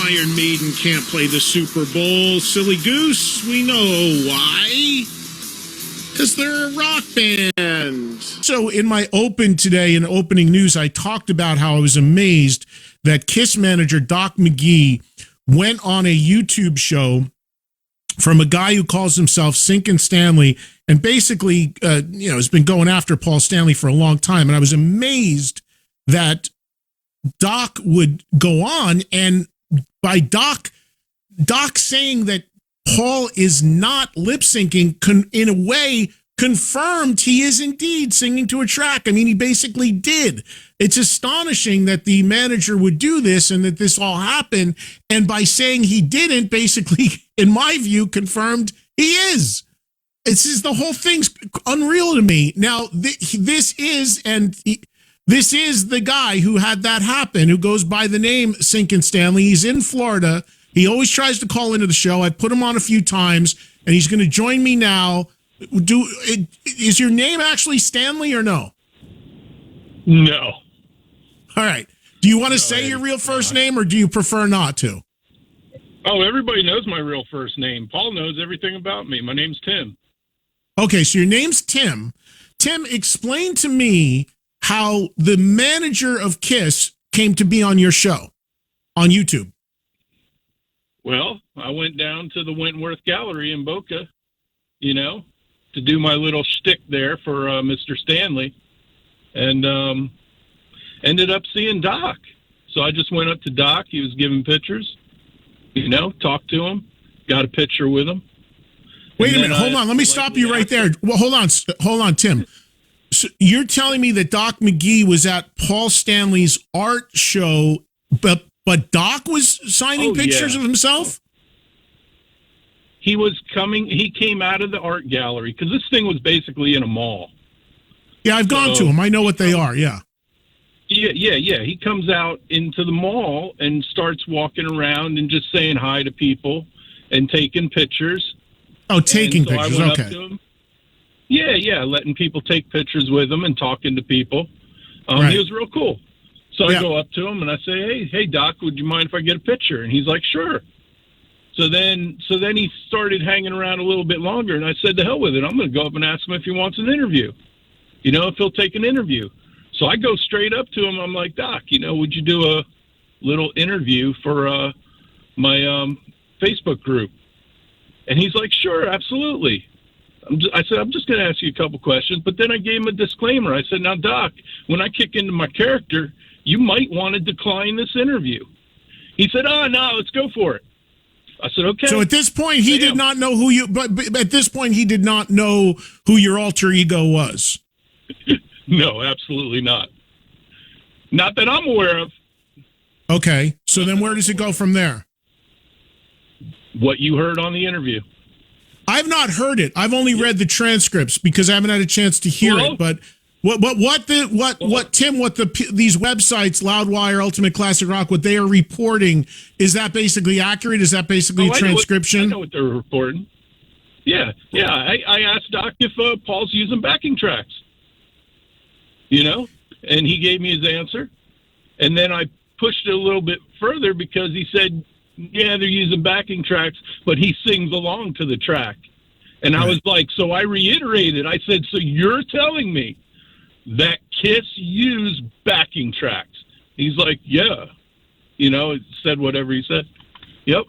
Iron Maiden can't play the Super Bowl, silly goose. We know why. Because they're a rock band. So in my open today, in opening news, I talked about how I was amazed that KISS manager DOC MCGEE went on a YouTube show from a guy who calls himself SYNCIN Stanley, and basically, has been going after Paul Stanley for a long time. And I was amazed that Doc would go on, and by Doc saying that Paul is not lip syncing, in a way confirmed he is indeed singing to a track. I mean, he basically did. It's astonishing that the manager would do this and that this all happened. And by saying he didn't, basically, in my view, confirmed he is. The whole thing's unreal to me. Now, this is the guy who had that happen, who goes by the name SYNCIN Stanley. He's in Florida. He always tries to call into the show. I put him on a few times, and he's going to join me now. Is your name actually Stanley or no? No. All right. Do you want to say your real first name, or do you prefer not to? Oh, everybody knows my real first name. Paul knows everything about me. My name's Tim. Okay, so your name's Tim. Tim, explain to me how the manager of KISS came to be on your show on YouTube. Well, I went down to the Wentworth Gallery in Boca, to do my little shtick there for Mr. Stanley, and ended up seeing Doc. So I just went up to Doc. He was giving pictures, talked to him, got a picture with him. Wait a minute. Hold on. Let me stop you right there. Well, hold on, Tim. So you're telling me that DOC MCGEE was at Paul Stanley's art show, but Doc was signing pictures of himself? He came out of the art gallery, because this thing was basically in a mall. Yeah, I've gone to them. I know what they are, yeah. Yeah. He comes out into the mall and starts walking around and just saying hi to people and taking pictures. Oh, taking pictures, okay. Yeah, letting people take pictures with him and talking to people. Right. He was real cool. So I go up to him and I say, hey, Doc, would you mind if I get a picture? And he's like, sure. So then he started hanging around a little bit longer, and I said, to hell with it. I'm going to go up and ask him if he wants an interview, if he'll take an interview. So I go straight up to him. I'm like, Doc, would you do a little interview for my Facebook group? And he's like, sure, absolutely. I said, I'm just going to ask you a couple questions. But then I gave him a disclaimer. I said, now, Doc, when I kick into my character, you might want to decline this interview. He said, oh, no, let's go for it. I said, okay. So at this point, he did not know who you, but at this point, he did not know who your alter ego was. No, absolutely not. Not that I'm aware of. Okay. So then where does it go from there? What you heard on the interview. I've not heard it. I've only read the transcripts because I haven't had a chance to hear it. But these websites, Loudwire, Ultimate Classic Rock, what they are reporting, is that basically accurate? Is that basically a transcription? I know what they're reporting. Yeah. I asked Doc if Paul's using backing tracks. And he gave me his answer. And then I pushed it a little bit further because he said, yeah, they're using backing tracks, but he sings along to the track. And I was like, so I reiterated. I said, so you're telling me that KISS used backing tracks? He's like, yeah. Said whatever he said. Yep.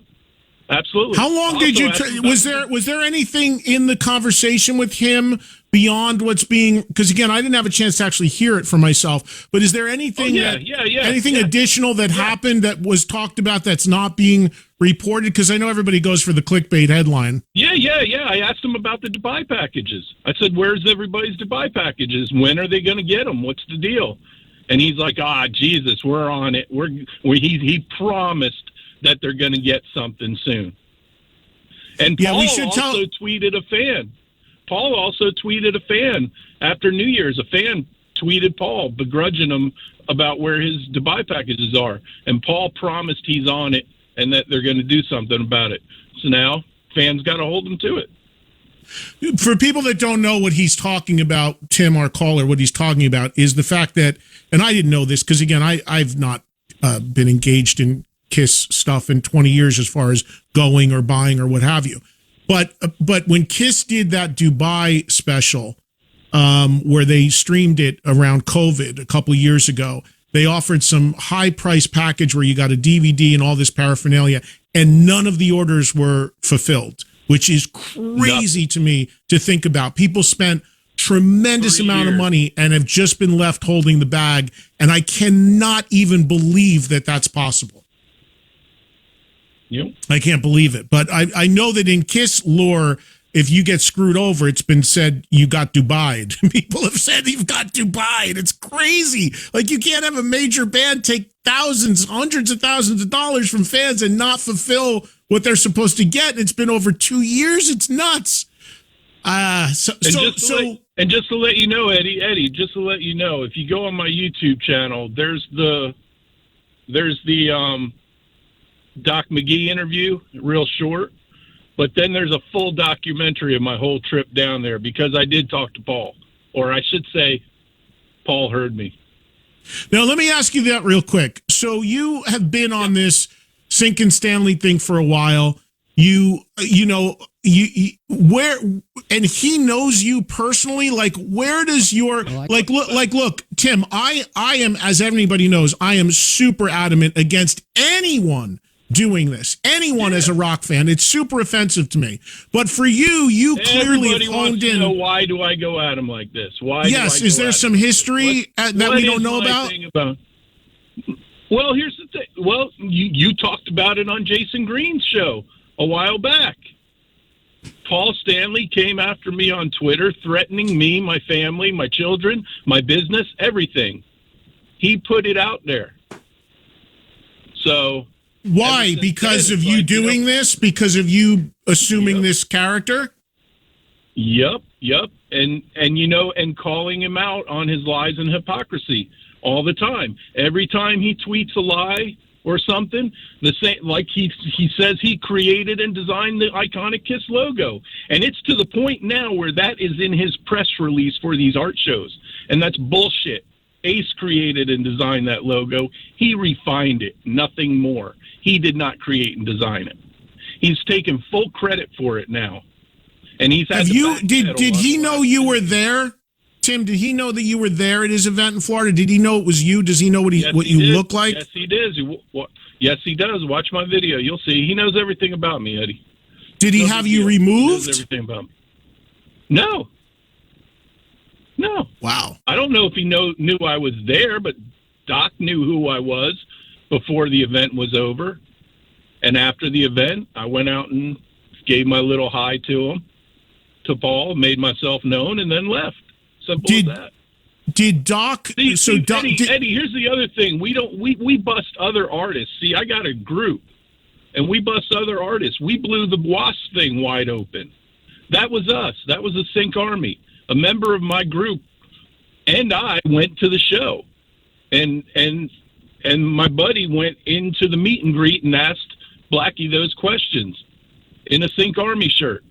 Absolutely. How long did you? Was there anything in the conversation with him beyond what's being? Because again, I didn't have a chance to actually hear it for myself. But is there anything? Anything additional that happened that was talked about that's not being reported? Because I know everybody goes for the clickbait headline. Yeah. I asked him about the Dubai packages. I said, "Where's everybody's Dubai packages? When are they going to get them? What's the deal?" And he's like, Jesus, we're on it. He promised that they're going to get something soon. And Paul also tweeted a fan. Paul also tweeted a fan after New Year's. A fan tweeted Paul, begrudging him about where his Dubai packages are. And Paul promised he's on it and that they're going to do something about it. So now fans got to hold him to it. For people that don't know what he's talking about, Tim, our caller, what he's talking about is the fact that, and I didn't know this because, again, I've not been engaged in Kiss stuff in 20 years as far as going or buying or what have you. But when Kiss did that Dubai special, where they streamed it around COVID a couple of years ago, they offered some high price package where you got a DVD and all this paraphernalia, and none of the orders were fulfilled, which is crazy to me to think about. People spent tremendous amount of money and have just been left holding the bag, and I cannot even believe that that's possible. Yep. I can't believe it. But I know that in Kiss lore, if you get screwed over, it's been said you got Dubai'd. People have said you've got Dubai'd. It's crazy. Like, you can't have a major band take thousands, hundreds of thousands of dollars from fans and not fulfill what they're supposed to get. And it's been over 2 years. It's nuts. And just to let you know, Eddie, just to let you know, if you go on my YouTube channel, there's the Doc McGee interview, real short, but then there's a full documentary of my whole trip down there, because I did talk to Paul, or I should say, Paul heard me. Now, let me ask you that real quick. So you have been on this SYNCIN Stanley thing for a while. Where, and he knows you personally. Like, where does your look, Tim? I am, as everybody knows, I am super adamant against anyone doing this. Anyone as a rock fan, it's super offensive to me. But for you clearly have honed in. Know, why do I go at him like this? Why? Yes, is there some history that we don't know about? Well, here's the thing. Well, you talked about it on Jason Green's show a while back. Paul Stanley came after me on Twitter, threatening me, my family, my children, my business, everything. He put it out there. So why? Because of you doing this? Because of you assuming this character? Yep. And calling him out on his lies and hypocrisy all the time. Every time he tweets a lie or something, the same, like he says he created and designed the iconic Kiss logo, and it's to the point now where that is in his press release for these art shows, and that's bullshit. Ace created and designed that logo. He refined it, nothing more. He did not create and design it. He's taken full credit for it now, and he's had. Did he know you were there? Tim, did he know that you were there at his event in Florida? Did he know it was you? Does he know what you look like? Yes, he does. Yes, he does. Watch my video. You'll see. He knows everything about me, Eddie. Did he have you removed? He knows everything about me. No. Wow. I don't know if he knew I was there, but Doc knew who I was before the event was over. And after the event, I went out and gave my little hi to him, to Paul, made myself known, and then left. Simple as that. Did Doc? Eddie, here's the other thing. We bust other artists. See, I got a group, and we bust other artists. We blew the Wasp thing wide open. That was us. That was the Sync Army. A member of my group and I went to the show, and my buddy went into the meet and greet and asked Blackie those questions in a Sync Army shirt.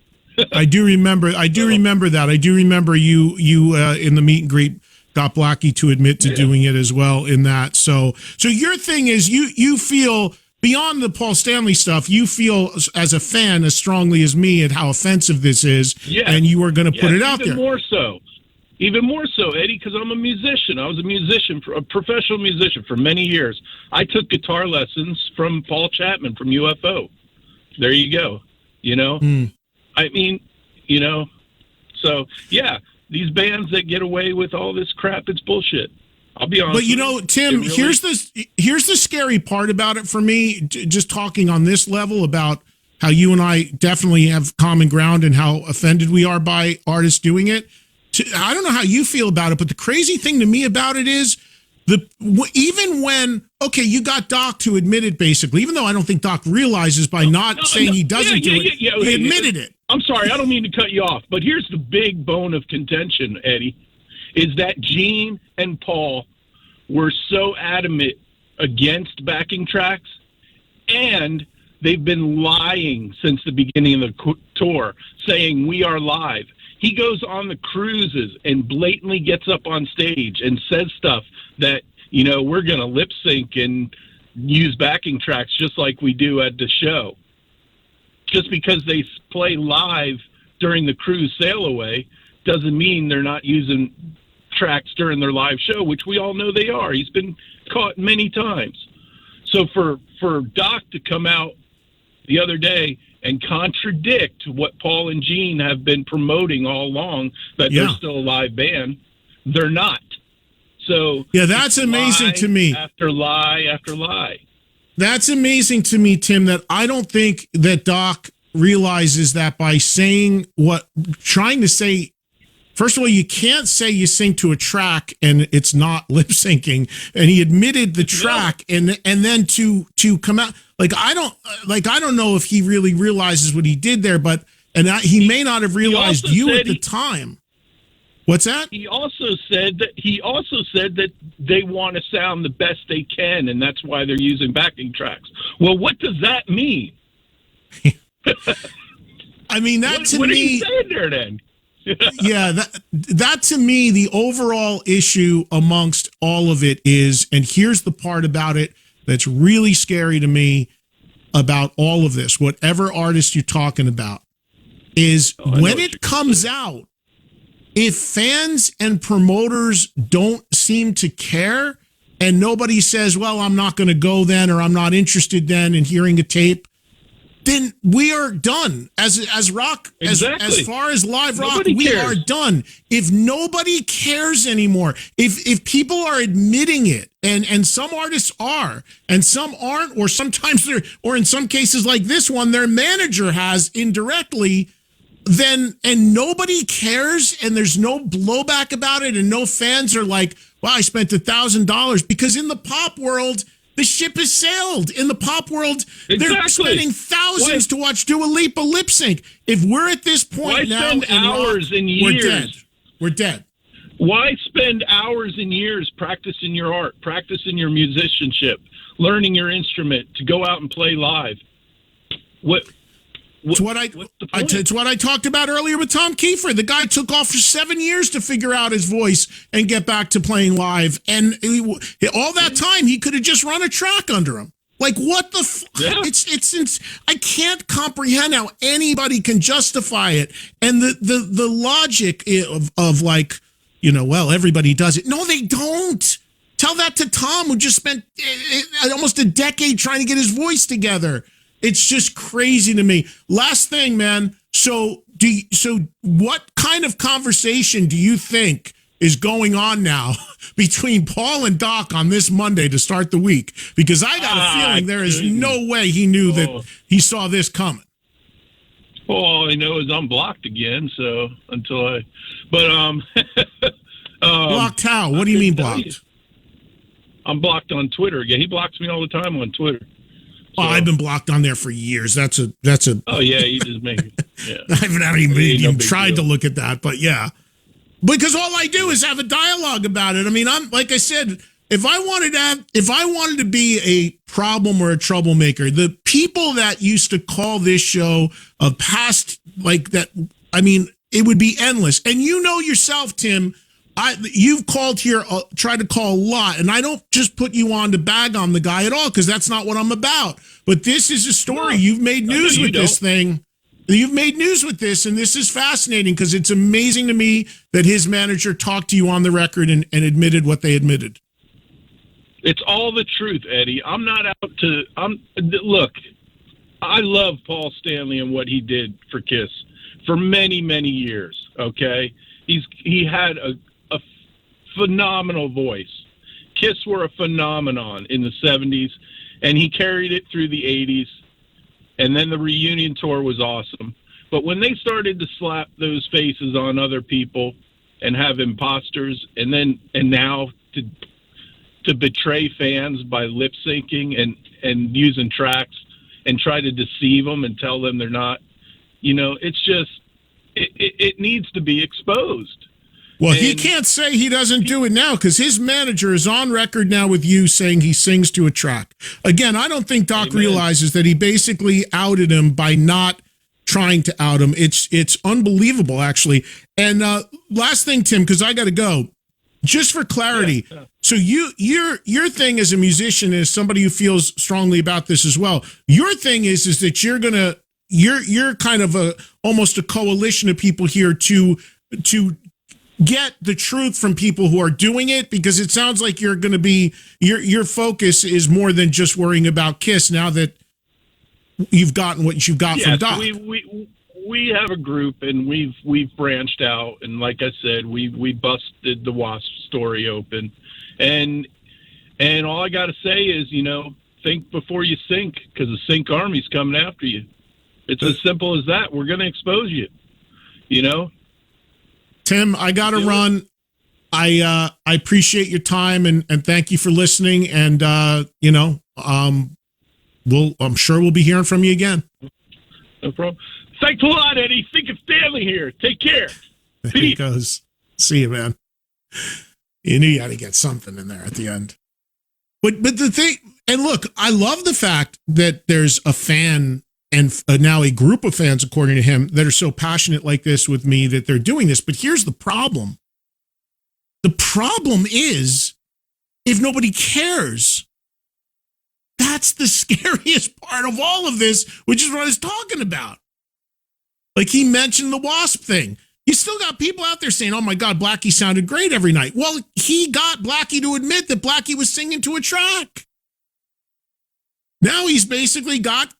I do remember that. I do remember you in the meet and greet got Blackie to admit to doing it as well in that. So your thing is you feel beyond the Paul Stanley stuff, you feel as a fan as strongly as me at how offensive this is, and you are going to put it out there. Even more so, Eddie, because I'm a musician. I was a professional musician for many years. I took guitar lessons from Paul Chapman from UFO. There you go. I mean, so yeah, these bands that get away with all this crap, it's bullshit. I'll be honest. But Tim, here's the scary part about it for me. Just talking on this level about how you and I definitely have common ground and how offended we are by artists doing it. I don't know how you feel about it, but the crazy thing to me about it is even when you got Doc to admit it, basically, even though I don't think Doc realizes by saying he doesn't do it, he admitted it. I'm sorry, I don't mean to cut you off, but here's the big bone of contention, Eddie, is that Gene and Paul were so adamant against backing tracks, and they've been lying since the beginning of the tour, saying we are live. He goes on the cruises and blatantly gets up on stage and says stuff that, we're going to lip sync and use backing tracks just like we do at the show. Just because they play live during the cruise sail away doesn't mean they're not using tracks during their live show, which we all know they are. He's been caught many times. So for Doc to come out the other day and contradict what Paul and Gene have been promoting all along, that they're still a live band, they're not. So yeah, that's amazing to me. After lie after lie. That's amazing to me, Tim, that I don't think that Doc realizes that by trying to say, first of all, you can't say you sync to a track and it's not lip syncing. And he admitted the track, and then to come out I don't know if he really realizes what he did there, but he may not have realized you at the time. What's that? He also said that they want to sound the best they can, and that's why they're using backing tracks. Well, what does that mean? I mean, that to me. What are you saying there then? Yeah, that to me, the overall issue amongst all of it is, and here's the part about it that's really scary to me about all of this, whatever artist you're talking about, is when it comes out, if fans and promoters don't seem to care and nobody says, well, I'm not going to go then, or I'm not interested then in hearing a tape, then we are done as rock. Exactly. As far as live Nobody rock, we cares. are done. If nobody cares anymore, if people are admitting it, and some artists are, and some aren't, or sometimes or in some cases like this one, their manager has indirectly, then, and nobody cares, and there's no blowback about it, and no fans are like, wow, I spent $1,000, because in the pop world, the ship has sailed. In the pop world, they're spending thousands to watch Dua Lipa lip sync. If we're at this point now, spend hours and years? We're dead. Why spend hours and years practicing your art, practicing your musicianship, learning your instrument to go out and play live? It's what I talked about earlier with Tom Kiefer. The guy took off for 7 years to figure out his voice and get back to playing live. And all that time, he could have just run a track under him. Like, what the it's I can't comprehend how anybody can justify it. And the logic of like, well, everybody does it. No, they don't. Tell that to Tom, who just spent almost a decade trying to get his voice together. It's just crazy to me. Last thing, man. So what kind of conversation do you think is going on now between Paul and Doc on this Monday to start the week? Because I got a feeling there is no way he knew that he saw this coming. All I know is I'm blocked again. So blocked how? What do you mean blocked? I'm blocked on Twitter again. He blocks me all the time on Twitter. Oh, I've been blocked on there for years. That's a. Oh yeah, you just make it. Yeah. I haven't even tried to look at that, but yeah, because all I do is have a dialogue about it. I mean, I'm like I said, if I wanted to be a problem or a troublemaker, the people that used to call this show of past like that, I mean, it would be endless. And you know yourself, Tim. You've called here, tried to call a lot, and I don't just put you on to bag on the guy at all, because that's not what I'm about. But this is a story. You've made news with this thing. You've made news with this, and this is fascinating, because it's amazing to me that his manager talked to you on the record and admitted what they admitted. It's all the truth, Eddie. I'm not out to. Look, I love Paul Stanley and what he did for Kiss for many, many years. Okay, he had a phenomenal voice. Kiss were a phenomenon in the 70s, and he carried it through the 80s, and then the reunion tour was awesome. But when they started to slap those faces on other people and have imposters, and now to betray fans by lip syncing and using tracks and try to deceive them and tell them they're not, it's just it needs to be exposed. Well, he can't say he doesn't do it now, because his manager is on record now with you saying he sings to a track. Again, I don't think Doc realizes that he basically outed him by not trying to out him. It's unbelievable, actually. And last thing, Tim, because I got to go. just for clarity. Yeah. So your thing as a musician, as somebody who feels strongly about this as well, your thing is that you're kind of almost a coalition of people here to get the truth from people who are doing it, because it sounds like you're going to be your focus is more than just worrying about KISS now that you've gotten what you've got from Doc. We have a group, and we've branched out, and like I said, we busted the WASP story open, and all I got to say is, think before you sink, because the Sink Army's coming after you. It's as simple as that. We're going to expose you. Tim, I got to run. I appreciate your time and thank you for listening. And I'm sure we'll be hearing from you again. No problem. Thanks a lot, Eddie. SYNCIN Stanley here. Take care. There he goes. See you, man. You knew you had to get something in there at the end. But the thing, and look, I love the fact that there's a fan and now a group of fans, according to him, that are so passionate like this with me that they're doing this. But here's the problem. The problem is if nobody cares. That's the scariest part of all of this, which is what I was talking about. Like he mentioned the WASP thing. You still got people out there saying, oh my God, Blackie sounded great every night. Well, he got Blackie to admit that Blackie was singing to a track. Now he's basically got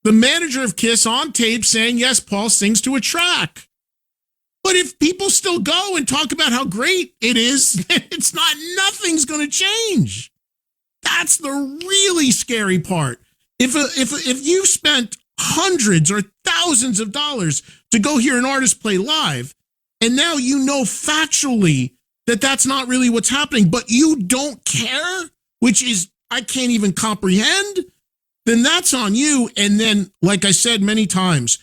the manager of KISS on tape saying, yes, Paul sings to a track. But if people still go and talk about how great it is, nothing's going to change. That's the really scary part. If you spent hundreds or thousands of dollars to go hear an artist play live, and now factually that that's not really what's happening, but you don't care, which is, I can't even comprehend, then that's on you. And then, like I said many times,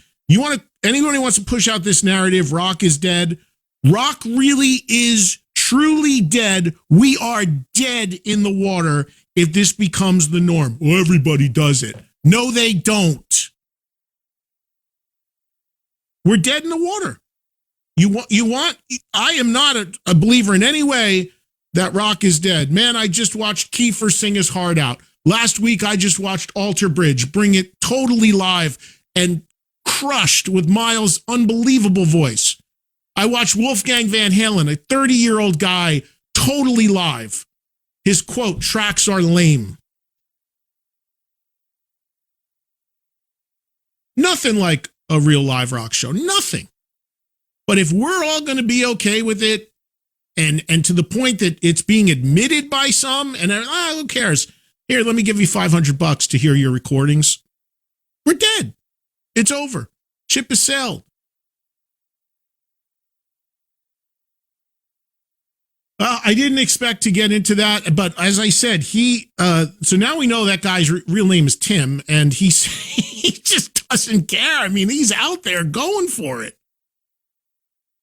anybody wants to push out this narrative, rock is dead. Rock really is truly dead. We are dead in the water if this becomes the norm. Well, everybody does it. No, they don't. We're dead in the water. I am not a believer in any way that rock is dead. Man, I just watched Kiefer sing his heart out. Last week, I just watched Alter Bridge bring it totally live and crushed with Miles' unbelievable voice. I watched Wolfgang Van Halen, a 30-year-old guy, totally live. His quote, tracks are lame. Nothing like a real live rock show. Nothing. But if we're all going to be okay with it, and to the point that it's being admitted by some, and who cares? Here, let me give you $500 to hear your recordings. We're dead. It's over. Ship is sailed. I didn't expect to get into that, but as I said, so now we know that guy's real name is Tim, and he just doesn't care. I mean, he's out there going for it.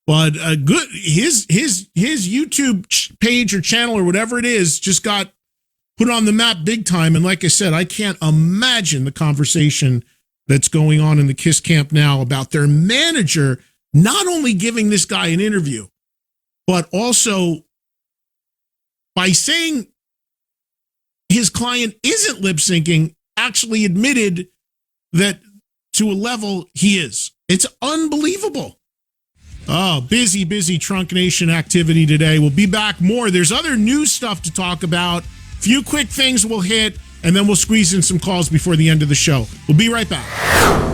But good, his YouTube page or channel or whatever it is just got put on the map big time. And like I said, I can't imagine the conversation that's going on in the KISS camp now about their manager not only giving this guy an interview, but also by saying his client isn't lip syncing, actually admitted that to a level he is. It's unbelievable. Oh, busy Trunk Nation activity today. We'll be back more. There's other news stuff to talk about. Few quick things we'll hit, and then we'll squeeze in some calls before the end of the show. We'll be right back.